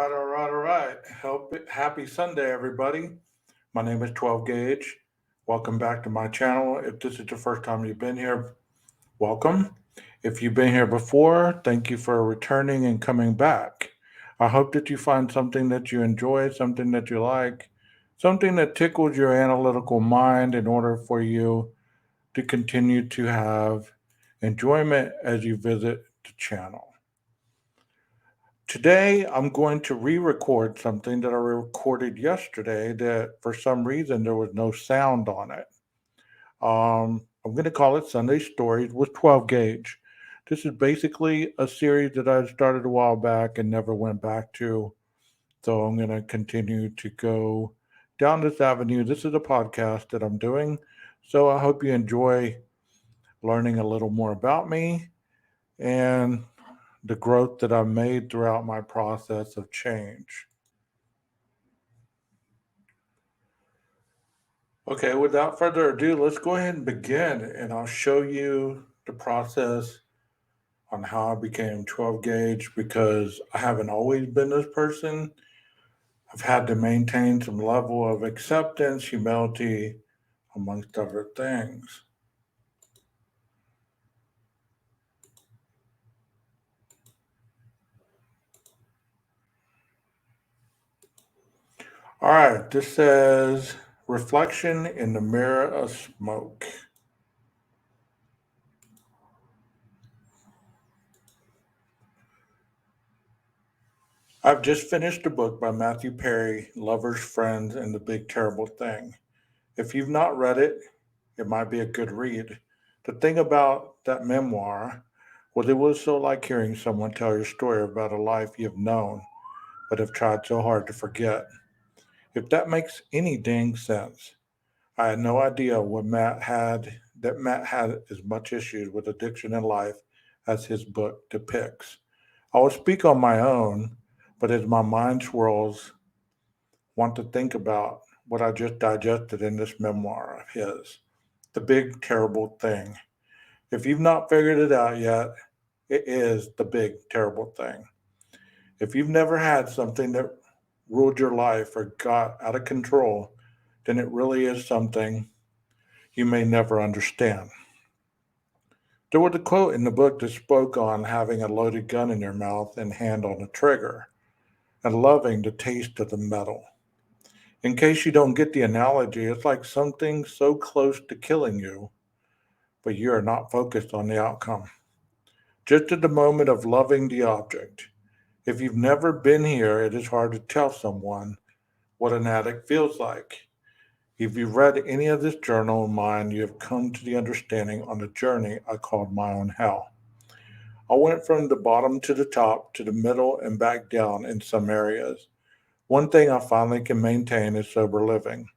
All right. Happy Sunday, everybody. My name is 12 Gage. Welcome back to my channel. If this is the first time you've been here, welcome. If you've been here before, thank you for returning and coming back. I hope that you find something that you enjoy, something that you like, something that tickles your analytical mind in order for you to continue to have enjoyment as you visit the channel. Today, I'm going to re record something that I recorded yesterday that for some reason there was no sound on it. I'm going to call it Sunday Stories with 12 Gauge. This is basically a series that I started a while back and never went back to. So I'm going to continue to go down this avenue. This is a podcast that I'm doing. So I hope you enjoy learning a little more about me and the growth that I've made throughout my process of change. Okay, without further ado, let's go ahead and begin, and I'll show you the process on how I became 12 gauge because I haven't always been this person. I've had to maintain some level of acceptance, humility, amongst other things. All right, this says reflection in the mirror of smoke. I've just finished a book by Matthew Perry, Lovers, Friends, and the Big Terrible Thing. If you've not read it, it might be a good read. The thing about that memoir was it was so like hearing someone tell your story about a life you've known but have tried so hard to forget. If that makes any dang sense. I had no idea Matt had as much issues with addiction in life as his book depicts. I will speak on my own, but as my mind swirls, want to think about what I just digested in this memoir of his. The big terrible thing. If you've not figured it out yet, it is the big terrible thing. If you've never had something that ruled your life or got out of control, then it really is something you may never understand. There was a quote in the book that spoke on having a loaded gun in your mouth and hand on the trigger and loving the taste of the metal. In case you don't get the analogy, it's like something so close to killing you, but you are not focused on the outcome. Just at the moment of loving the object. If you've never been here, it is hard to tell someone what an addict feels like. If you've read any of this journal of mine, you have come to the understanding on the journey I called my own hell. I went from the bottom to the top to the middle and back down in some areas. One thing I finally can maintain is sober living.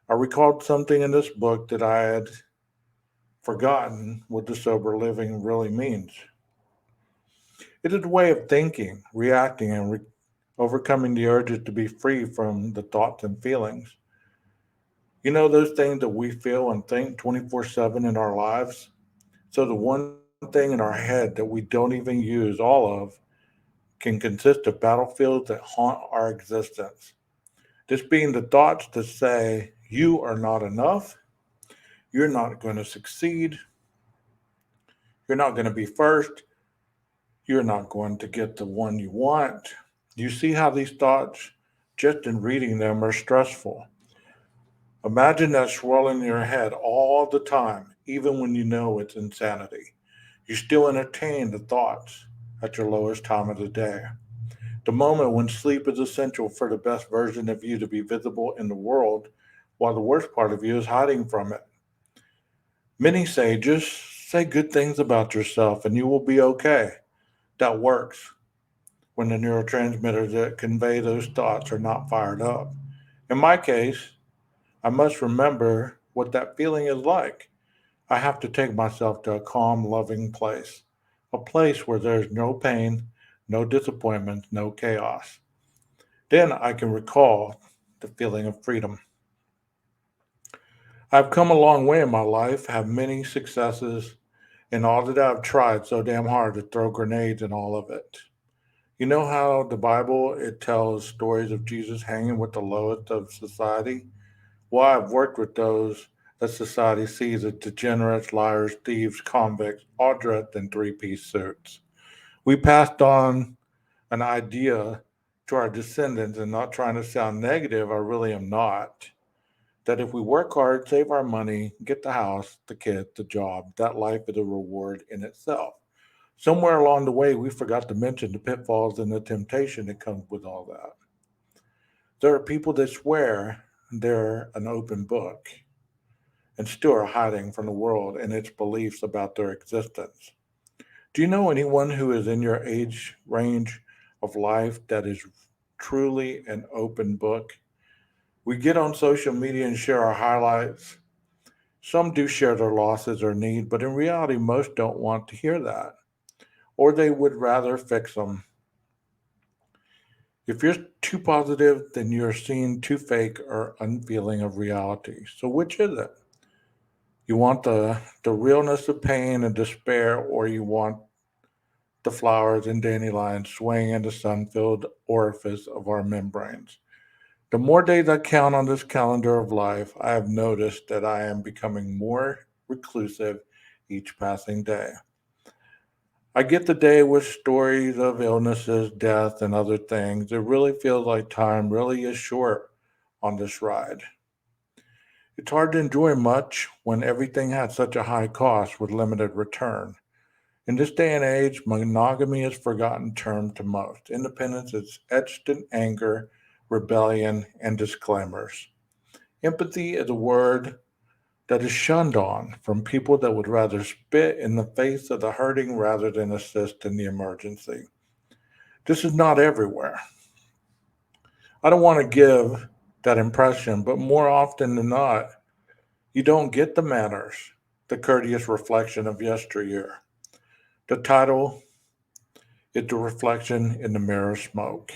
I recalled something in this book that I had forgotten what the sober living really means. It is a way of thinking, reacting, and overcoming the urges to be free from the thoughts and feelings. You know, those things that we feel and think 24/7 in our lives? So, the one thing in our head that we don't even use all of can consist of battlefields that haunt our existence. This being the thoughts that say, you are not enough, you're not going to succeed, you're not going to be first, you're not going to get the one you want. You see how these thoughts, just in reading them, are stressful. Imagine that swirling in your head all the time, even when you know it's insanity. You still entertain the thoughts at your lowest time of the day. The moment when sleep is essential for the best version of you to be visible in the world, while the worst part of you is hiding from it. Many say just say good things about yourself and you will be okay. That works when the neurotransmitters that convey those thoughts are not fired up. In my case, I must remember what that feeling is like. I have to take myself to a calm, loving place, a place where there's no pain, no disappointment, no chaos. Then I can recall the feeling of freedom. I've come a long way in my life, have many successes, and all that I've tried so damn hard to throw grenades in all of it. You know how the Bible it tells stories of Jesus hanging with the lowest of society? Well, I've worked with those that society sees as degenerates, liars, thieves, convicts, all dressed in three-piece suits. We passed on an idea to our descendants, and not trying to sound negative, I really am not. That if we work hard, save our money, get the house, the kids, the job, that life is a reward in itself. Somewhere along the way, we forgot to mention the pitfalls and the temptation that comes with all that. There are people that swear they're an open book and still are hiding from the world and its beliefs about their existence. Do you know anyone who is in your age range of life that is truly an open book? We get on social media and share our highlights. Some do share their losses or needs, but in reality, most don't want to hear that, or they would rather fix them. If you're too positive, then you're seen too fake or unfeeling of reality. So, which is it? You want the realness of pain and despair, or you want the flowers and dandelions swaying in the sun filled orifice of our membranes? The more days I count on this calendar of life, I have noticed that I am becoming more reclusive each passing day. I get the day with stories of illnesses, death, and other things. It really feels like time really is short on this ride. It's hard to enjoy much when everything has such a high cost with limited return. In this day and age, monogamy is a forgotten term to most. Independence is etched in anger, rebellion, and disclaimers. Empathy is a word that is shunned on from people that would rather spit in the face of the hurting rather than assist in the emergency. This is not everywhere. I don't want to give that impression, but more often than not, you don't get the manners, the courteous reflection of yesteryear. The title is the reflection in the mirror smoke,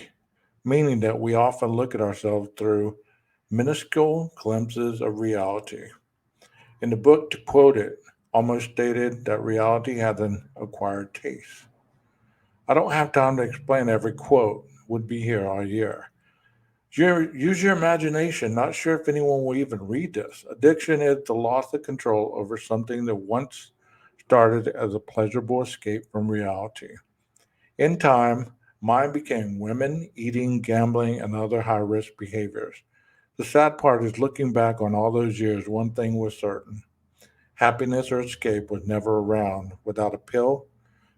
meaning that we often look at ourselves through minuscule glimpses of reality. In the book, to quote it, almost stated that reality has an acquired taste. I don't have time to explain every quote, would be here all year. Use your imagination. Not sure if anyone will even read this. Addiction is the loss of control over something that once started as a pleasurable escape from reality. In time, mine became women, eating, gambling, and other high risk behaviors. The sad part is looking back on all those years, one thing was certain: happiness or escape was never around without a pill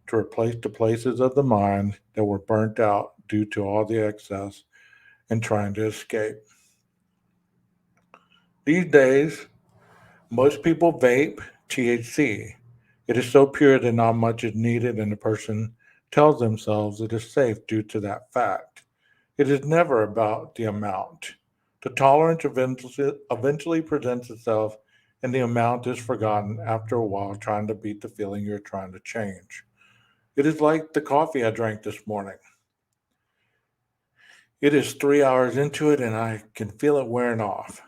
to replace the places of the mind that were burnt out due to all the excess and trying to escape. These days, most people vape THC. It is so pure that not much is needed, and the person tells themselves it is safe due to that fact. It is never about the amount. The tolerance eventually presents itself, and the amount is forgotten after a while, trying to beat the feeling you're trying to change. It is like the coffee I drank this morning. It is 3 hours into it, and I can feel it wearing off.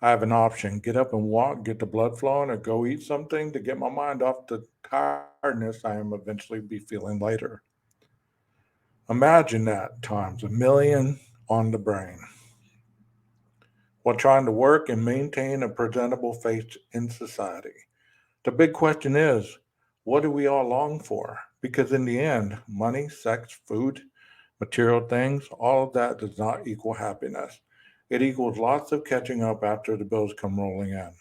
I have an option: get up and walk, get the blood flowing, or go eat something to get my mind off the tiredness I am eventually be feeling later. Imagine that times a million on the brain while trying to work and maintain a presentable face in society. The big question is, what do we all long for? Because in the end, money, sex, food, material things, all of that does not equal happiness. It equals lots of catching up after the bills come rolling in.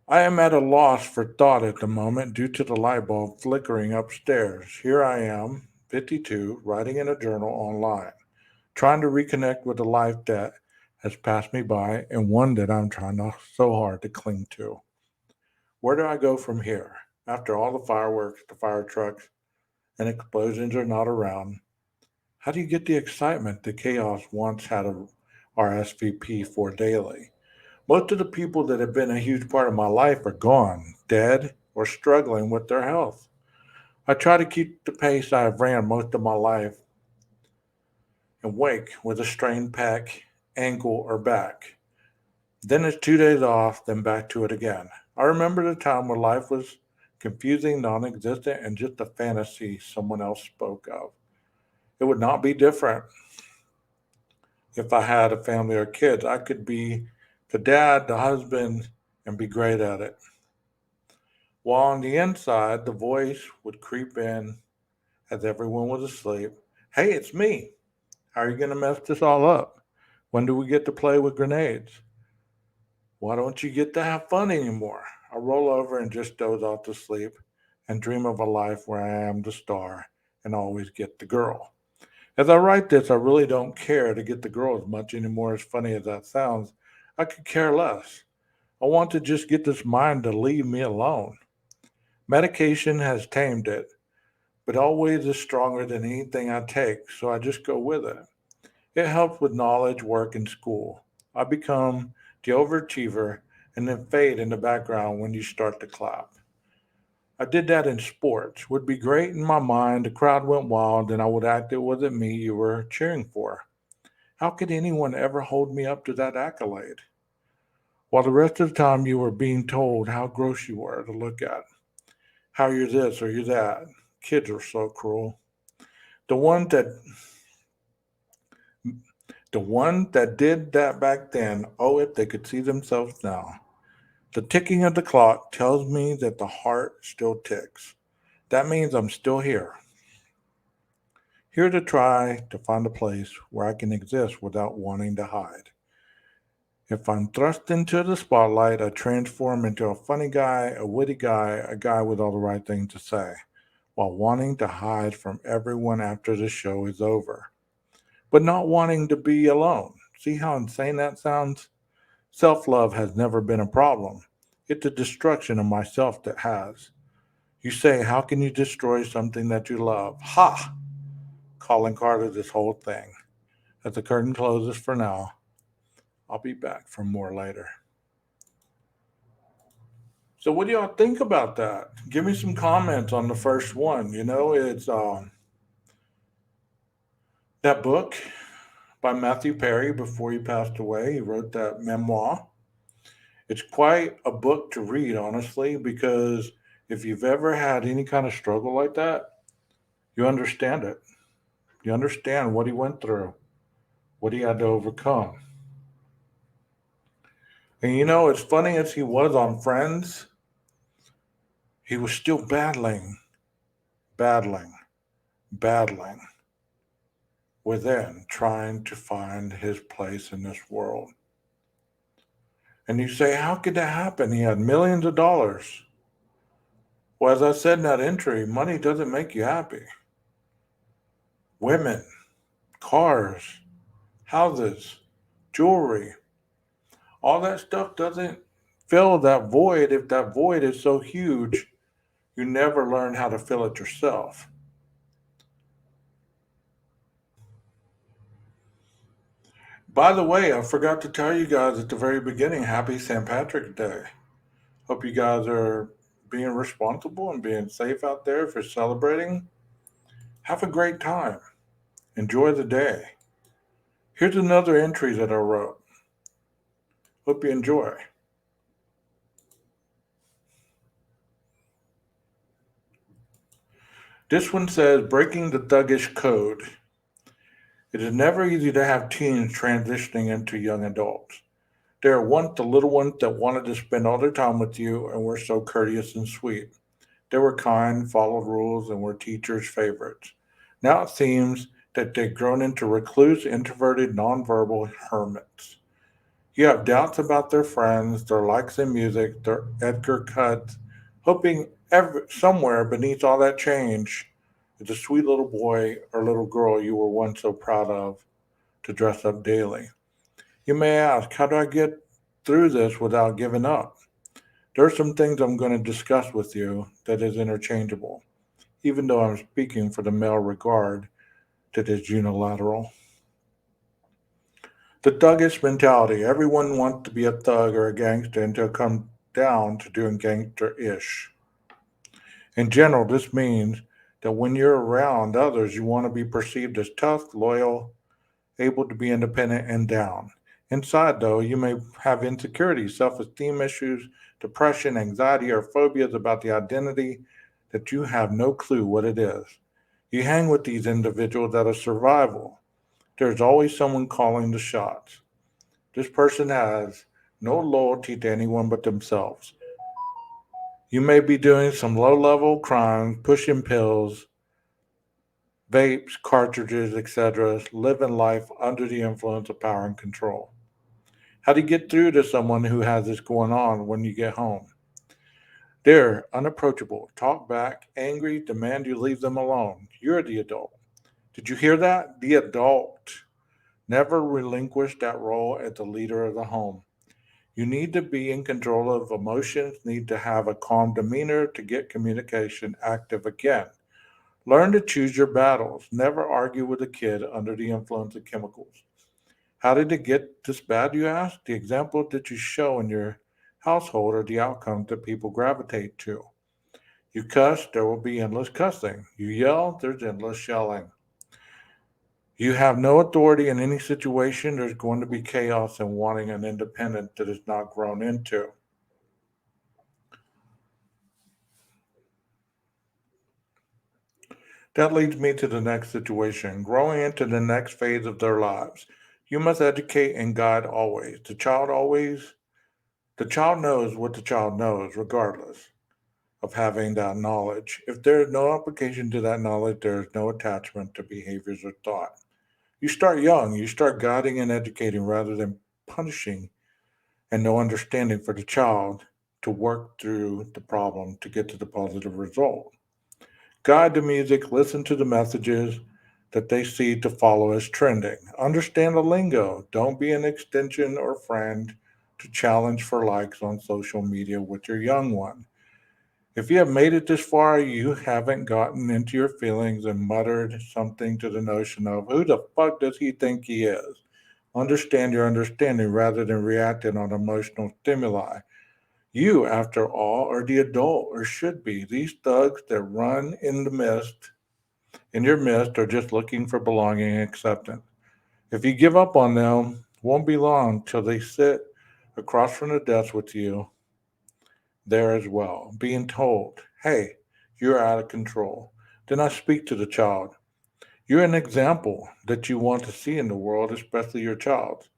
I am at a loss for thought at the moment due to the light bulb flickering upstairs. Here I am, 52, writing in a journal online, trying to reconnect with a life that has passed me by and one that I'm trying so hard to cling to. Where do I go from here? After all the fireworks, the fire trucks, and explosions are not around, how do you get the excitement the chaos once had a RSVP for daily? Most of the people that have been a huge part of my life are gone, dead, or struggling with their health. I try to keep the pace I have ran most of my life and wake with a strained pec, ankle, or back. Then it's 2 days off, then back to it again. I remember the time when life was confusing, non existent, and just a fantasy someone else spoke of. It would not be different if I had a family or kids. I could be the dad, the husband, and be great at it. While on the inside, the voice would creep in as everyone was asleep. Hey, it's me. How are you going to mess this all up? When do we get to play with grenades? Why don't you get to have fun anymore? I roll over and just doze off to sleep and dream of a life where I am the star and always get the girl. As I write this, I really don't care to get the girl as much anymore, as funny as that sounds. I could care less. I want to just get this mind to leave me alone. Medication has tamed it, but always is stronger than anything I take, so I just go with it. It helps with knowledge, work, and school. I become the overachiever and then fade in the background when you start to clap. I did that in sports. Would be great in my mind. The crowd went wild, and I would act it wasn't me you were cheering for. How could anyone ever hold me up to that accolade? While the rest of the time you were being told how gross you were to look at, how you're this or you're that. Kids are so cruel. The one that the one that did that back then, oh, if they could see themselves now. The ticking of the clock tells me that the heart still ticks. That means I'm still here, here to try to find a place where I can exist without wanting to hide. If I'm thrust into the spotlight, I transform into a funny guy, a witty guy, a guy with all the right things to say, while wanting to hide from everyone after the show is over, but not wanting to be alone. See how insane that sounds? Self love has never been a problem. It's the destruction of myself that has. You say, how can you destroy something that you love? Ha! Calling card of this whole thing. As the curtain closes for now, I'll be back for more later. So, what do y'all think about that? Give me some comments on the first one. It's that book by Matthew Perry before he passed away. He wrote that memoir. It's quite a book to read, honestly, because if you've ever had any kind of struggle like that, you understand it. You understand what he went through, what he had to overcome. And as funny as he was on Friends, he was still battling, battling within, trying to find his place in this world. And you say, how could that happen? He had millions of dollars. Well, as I said in that entry, money doesn't make you happy. Women, cars, houses, jewelry, all that stuff doesn't fill that void. If that void is so huge, you never learn how to fill it yourself. By the way, I forgot to tell you guys at the very beginning, happy St. Patrick's Day. Hope you guys are being responsible and being safe out there for celebrating. Have a great time. Enjoy the day. Here's another entry that I wrote. Hope you enjoy. This one says, breaking the thuggish code. It is never easy to have teens transitioning into young adults. They are once the little ones that wanted to spend all their time with you and were so courteous and sweet. They were kind, followed rules, and were teachers' favorites. Now it seems that they've grown into recluse, introverted, nonverbal hermits. You have doubts about their friends, their likes in music, their Edgar cuts, hoping somewhere beneath all that change is a sweet little boy or little girl you were once so proud of to dress up daily. You may ask, how do I get through this without giving up? There are some things I'm going to discuss with you that is interchangeable, even though I'm speaking for the male regard that is unilateral. The thuggish mentality. Everyone wants to be a thug or a gangster until it comes down to doing gangster ish. In general, this means that when you're around others, you want to be perceived as tough, loyal, able to be independent, and down. Inside, though, you may have insecurities, self esteem issues, depression, anxiety, or phobias about the identity that you have no clue what it is. You hang with these individuals out of survival. There's always someone calling the shots. This person has no loyalty to anyone but themselves. You may be doing some low level crime, pushing pills, vapes, cartridges, etc., living life under the influence of power and control. How do you get through to someone who has this going on when you get home? They're unapproachable, talk back, angry, demand you leave them alone. You're the adult. Did you hear that? The adult. Never relinquish that role as the leader of the home. You need to be in control of emotions, need to have a calm demeanor to get communication active again. Learn to choose your battles. Never argue with a kid under the influence of chemicals. How did it get this bad, you ask? The example that you show in your household are the outcomes that people gravitate to. You cuss, there will be endless cussing. You yell, there's endless yelling. You have no authority in any situation, there's going to be chaos and wanting an independence that is not grown into. That leads me to the next situation, growing into the next phase of their lives. You must educate and guide always. The child knows what the child knows, regardless of having that knowledge. If there is no application to that knowledge, there is no attachment to behaviors or thought. You start young, you start guiding and educating rather than punishing, and no understanding for the child to work through the problem to get to the positive result. Guide the music, listen to the messages that they see to follow as trending. Understand the lingo. Don't be an extension or friend to challenge for likes on social media with your young one. If you have made it this far, you haven't gotten into your feelings and muttered something to the notion of, who the fuck does he think he is? Understand your understanding rather than reacting on emotional stimuli. You, after all, are the adult, or should be. These thugs that run in your midst, are just looking for belonging and acceptance. If you give up on them, won't be long till they sit across from the desk with you there as well, being told, hey, you're out of control. Then I speak to the child. You're an example that you want to see in the world, especially your child's.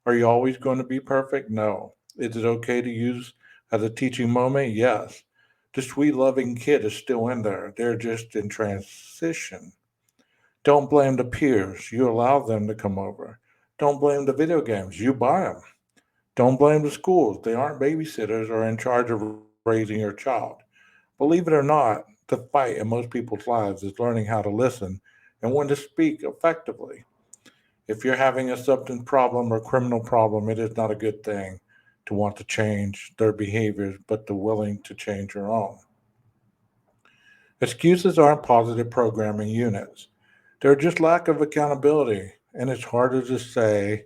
Are you always going to be perfect? No. Is it okay to use as a teaching moment? Yes. The sweet, loving kid is still in there. They're just in transition. Don't blame the peers. You allow them to come over. Don't blame the video games. You buy them. Don't blame the schools. They aren't babysitters or in charge of raising your child. Believe it or not, the fight in most people's lives is learning how to listen and when to speak effectively. If you're having a substance problem or criminal problem, it is not a good thing to want to change their behaviors, but to willing to change your own. Excuses aren't positive programming units. They're just lack of accountability, and it's harder to say,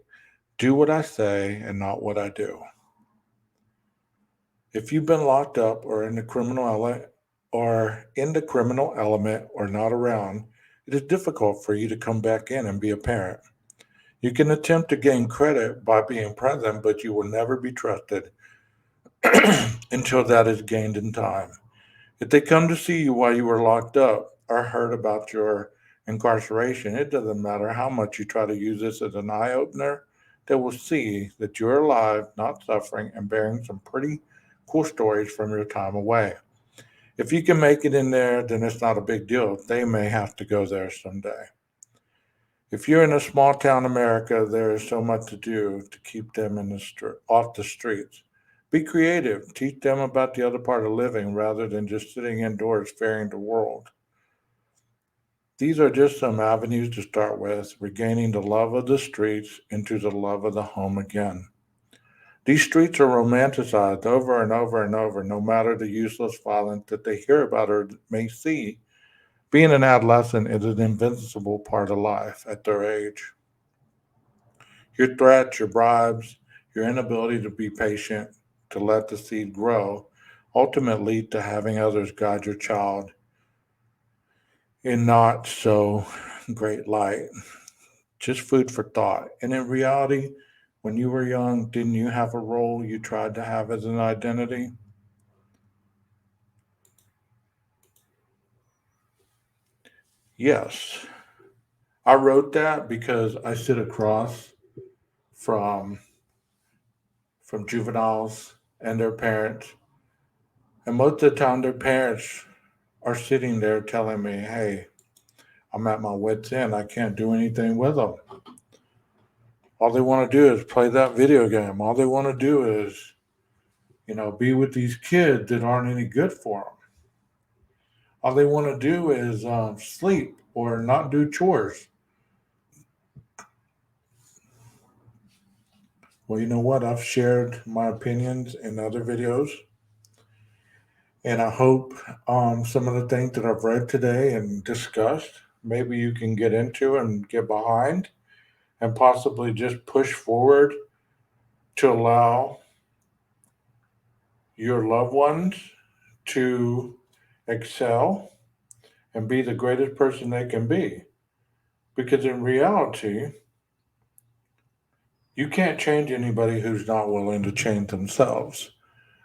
do what I say and not what I do. If you've been locked up or in the criminal element or not around, it is difficult for you to come back in and be a parent. You can attempt to gain credit by being present, but you will never be trusted until that is gained in time. If they come to see you while you were locked up or heard about your incarceration, it doesn't matter how much you try to use this as an eye opener, they will see that you're alive, not suffering, and bearing some pretty cool stories from your time away. If you can make it in there, then it's not a big deal. They may have to go there someday. If you're in a small town America, there is so much to do to keep them off the streets. Be creative. Teach them about the other part of living rather than just sitting indoors fearing the world. These are just some avenues to start with, regaining the love of the streets into the love of the home again. These streets are romanticized over and over and over, no matter the useless violence that they hear about or may see. Being an adolescent is an invincible part of life at their age. Your threats, your bribes, your inability to be patient, to let the seed grow, ultimately lead to having others guide your child in not so great light. Just food for thought. And in reality, When you were young, didn't you have a role you tried to have as an identity? Yes. I wrote that because I sit across from juveniles and their parents, and most of the time their parents are sitting there telling me, "Hey, I'm at my wits' end. I can't do anything with them. All they want to do is play that video game. All they want to do is, be with these kids that aren't any good for them. All they want to do is sleep or not do chores." Well, you know what? I've shared my opinions in other videos, and I hope some of the things that I've read today and discussed, maybe you can get into and get behind and possibly just push forward to allow your loved ones to excel and be the greatest person they can be. Because in reality, you can't change anybody who's not willing to change themselves.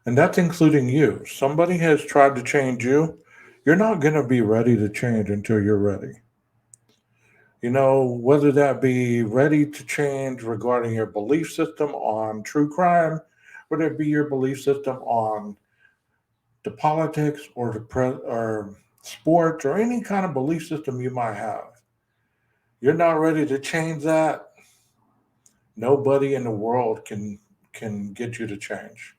And that's including you. Somebody has tried to change you. You're not going to be ready to change until you're ready. Whether that be ready to change regarding your belief system on true crime, whether it be your belief system on the politics or or sports or any kind of belief system you might have. You're not ready to change that. Nobody in the world can get you to change.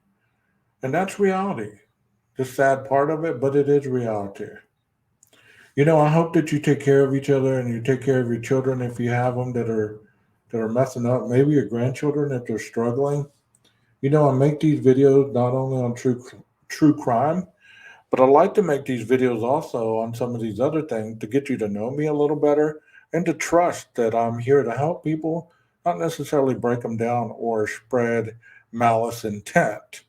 And that's reality. The sad part of it, but it is reality. I hope that you take care of each other and you take care of your children if you have them that are messing up. Maybe your grandchildren if they're struggling. I make these videos not only on true crime, but I like to make these videos also on some of these other things to get you to know me a little better and to trust that I'm here to help people, not necessarily break them down or spread malice intent.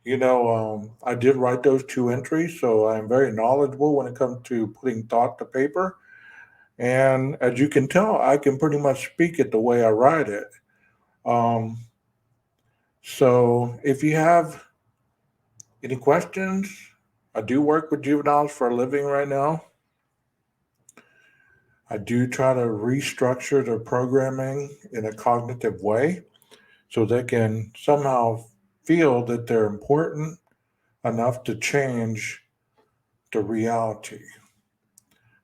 I did write those two entries, so I'm very knowledgeable when it comes to putting thought to paper. And as you can tell, I can pretty much speak it the way I write it. Um, so if you have any questions, I do work with juveniles for a living right now. I do try to restructure their programming in a cognitive way so they can somehow feel that they're important enough to change the reality.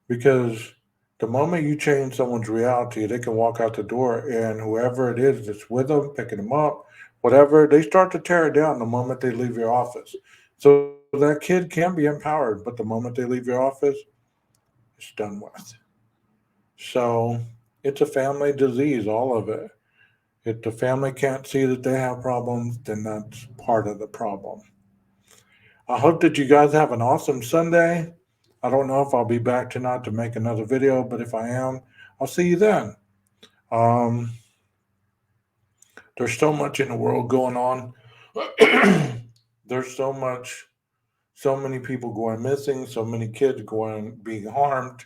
Because the moment you change someone's reality, they can walk out the door and whoever it is that's with them, picking them up, whatever, they start to tear it down the moment they leave your office. So that kid can be empowered, but the moment they leave your office, it's done with. So it's a family disease, all of it. If the family can't see that they have problems, then that's part of the problem. I hope that you guys have an awesome Sunday. I don't know if I'll be back tonight to make another video, but if I am, I'll see you then. Um, there's so much in the world going on. There's so many people going missing, so many kids being harmed.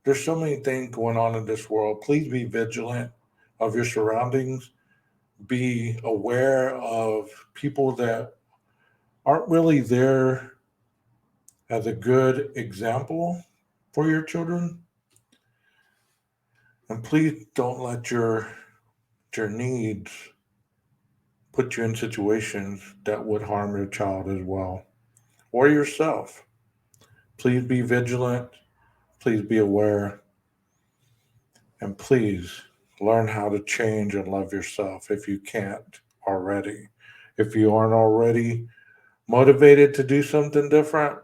There's so many things going on in this world. Please be vigilant of your surroundings. Be aware of people that aren't really there as a good example for your children. And please don't let your needs put you in situations that would harm your child as well or yourself. Please be vigilant. Please be aware. And please learn how to change and love yourself if you can't already. If you aren't already motivated to do something different,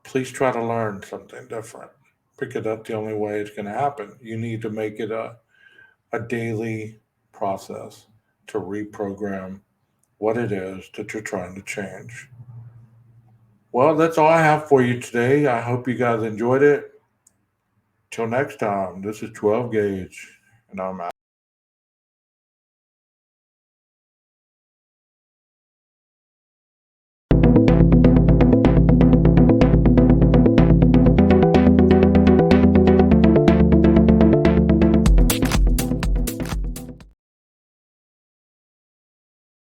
please try to learn something different because that's the only way it's going to happen. You need to make it a daily process to reprogram what it is that you're trying to change. Well, that's all I have for you today. I hope you guys enjoyed it. Till next time, this is 12 Gage, and I'm out.